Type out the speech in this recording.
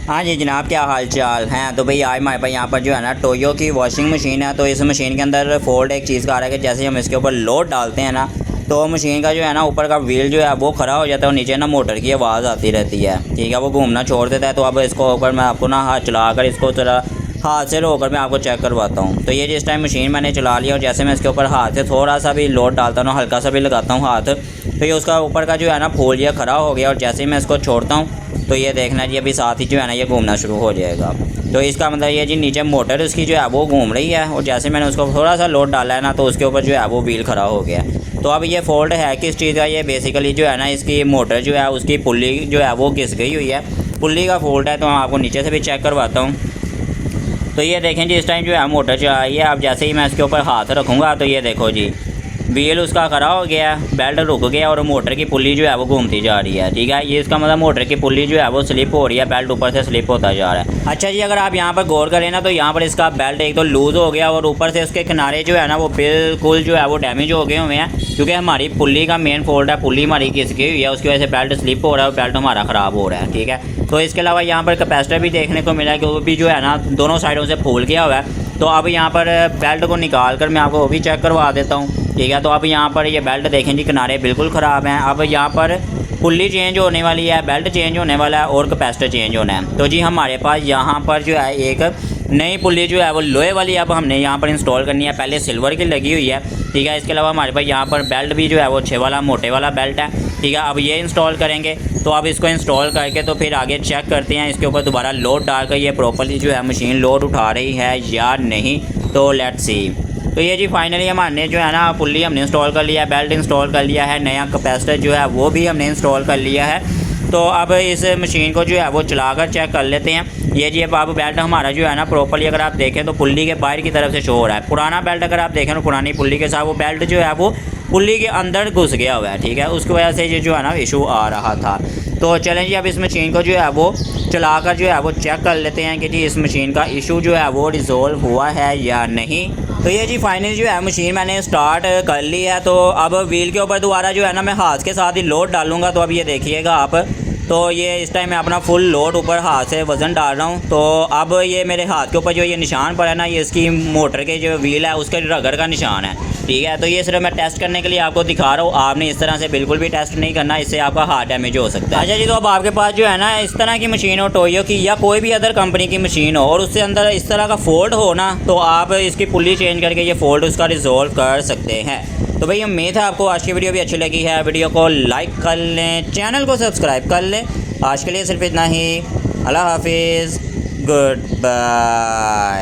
हाँ जी जनाब, क्या हाल चाल हैं। तो भाई आज हमारे पास यहाँ पर जो है ना टोयो की वॉशिंग मशीन है। तो इस मशीन के अंदर फोल्ड एक चीज़ का आ रहा है कि जैसे हम इसके ऊपर लोड डालते हैं ना तो मशीन का जो है ना ऊपर का व्हील जो है वो खड़ा हो जाता है और नीचे ना मोटर की आवाज़ आती रहती है। ठीक है, वो घूमना छोड़ देता है। तो अब इसको ऊपर मैं आपको ना हाथ चला कर इसको थोड़ा हाथ से रोकर मैं आपको चेक करवाता हूँ। तो ये जिस टाइम मशीन मैंने चला लिया और जैसे मैं इसके ऊपर हाथ से थोड़ा सा भी लोड डालता हूँ, हल्का सा भी लगाता हूँ हाथ, तो ये उसका ऊपर का जो है ना फोल्ड ये खड़ा हो गया। और जैसे ही मैं इसको छोड़ता हूँ तो ये देखना जी अभी साथ ही जो है ना ये घूमना शुरू हो जाएगा। तो इसका मतलब ये जी नीचे मोटर उसकी जो है वो घूम रही है और जैसे मैंने उसको थोड़ा सा लोड डाला है ना तो उसके ऊपर जो है वो व्हील खड़ा हो गया। तो अब ये फॉल्ट है किस चीज़ का, ये बेसिकली जो है ना इसकी मोटर जो है उसकी पुल्ली जो है वो घिस गई हुई है, पुल्ली का फॉल्ट है। तो मैं आपको नीचे से भी चेक करवाता हूँ। तो ये देखें जी इस टाइम जो है मोटर चलाई है। अब जैसे ही मैं इसके ऊपर हाथ रखूँगा तो ये देखो जी व्हील उसका खड़ा हो गया, बेल्ट रुक गया और मोटर की पुल्ली जो है वो घूमती जा रही है। ठीक है, ये इसका मतलब मोटर की पुल्ली जो है वो स्लिप हो रही है, बेल्ट ऊपर से स्लिप होता जा रहा है। अच्छा जी, अगर आप यहाँ पर गौर करें ना तो यहाँ पर इसका बेल्ट एक तो लूज़ हो गया और ऊपर से इसके किनारे जो है ना वो बिल्कुल जो है वो डैमेज हो गए हुए हैं, क्योंकि हमारी पुल्ली का मेन फॉल्ट है, पुल्ली हमारी घिस गई हुई है, उसकी वजह से बेल्ट स्लिप हो रहा है और बेल्ट हमारा ख़राब हो रहा है। ठीक है, तो इसके अलावा यहाँ पर कैपेसिटर भी देखने को मिला है कि वो भी जो है ना दोनों साइडों से फूल गया हुआ है। तो अब यहाँ पर बेल्ट को निकाल कर मैं आपको वो भी चेक करवा देता हूँ। ठीक है, तो अब यहाँ पर ये बेल्ट देखें जी किनारे बिल्कुल ख़राब हैं। अब यहाँ पर पुल्ली चेंज होने वाली है, बेल्ट चेंज होने वाला है और कैपेसिटर चेंज होना है। तो जी हमारे पास यहाँ पर जो है एक नई पुल्ली जो है वो लोहे वाली अब हमने यहाँ पर इंस्टॉल करनी है, पहले सिल्वर की लगी हुई है। ठीक है, इसके अलावा हमारे पास यहाँ पर बेल्ट भी जो है वो 6 वाला मोटे वाला बेल्ट है। ठीक है, अब ये इंस्टॉल करेंगे। तो अब इसको इंस्टॉल करके तो फिर आगे चेक करते हैं इसके ऊपर दोबारा लोड डालकर ये प्रॉपर्ली जो है मशीन लोड उठा रही है या नहीं। तो लेट्स सी। तो ये जी फाइनली हमारे जो है ना पुल्ली हमने इंस्टॉल कर लिया है, बेल्ट इंस्टॉल कर लिया है, नया कैपेसिटर जो है वो भी हमने इंस्टॉल कर लिया है। तो अब इस मशीन को जो है वो चलाकर चेक कर लेते हैं। ये जी अब बेल्ट हमारा जो है ना प्रॉपर्ली अगर आप देखें तो पुल्ली के बाहर की तरफ से शो हो रहा है। पुराना बेल्ट अगर आप देखें तो पुरानी पुल्ली के साथ वो बेल्ट जो है वो पुल्ली के अंदर घुस गया हुआ है। ठीक है, उसकी वजह से ये जो है ना इशू आ रहा था। तो चलें जी अब इस मशीन को जो है वो चलाकर जो है वो चेक कर लेते हैं कि जी इस मशीन का इशू जो है वो रिजॉल्व हुआ है या नहीं। तो ये जी फाइनली जो है मशीन मैंने स्टार्ट कर ली है। तो अब व्हील के ऊपर दोबारा जो है ना मैं हाथ के साथ ही लोड डालूंगा। तो अब ये देखिएगा आप, तो ये इस टाइम मैं अपना फुल लोड ऊपर हाथ से वज़न डाल रहा हूँ। तो अब ये मेरे हाथ के ऊपर जो ये निशान पड़ा है ना, ये इसकी मोटर के जो व्हील है उसके रगड़ का निशान है। ठीक है, तो ये सिर्फ मैं टेस्ट करने के लिए आपको दिखा रहा हूँ, आपने इस तरह से बिल्कुल भी टेस्ट नहीं करना, इससे आपका हाथ डैमेज हो सकता है। अच्छा जी, तो अब आपके पास जो है ना इस तरह की मशीन हो, टोयो की या कोई भी अदर कंपनी की मशीन हो और उससे अंदर इस तरह का फॉल्ट हो ना, तो आप इसकी पुल्ली चेंज करके ये फॉल्ट उसका रिजॉल्व कर सकते हैं। तो भाई उम्मीद है आपको आज की वीडियो भी अच्छी लगी है। वीडियो को लाइक कर लें, चैनल को सब्सक्राइब कर लें। आज के लिए सिर्फ इतना ही। अल्लाह हाफिज़, गुड बाय।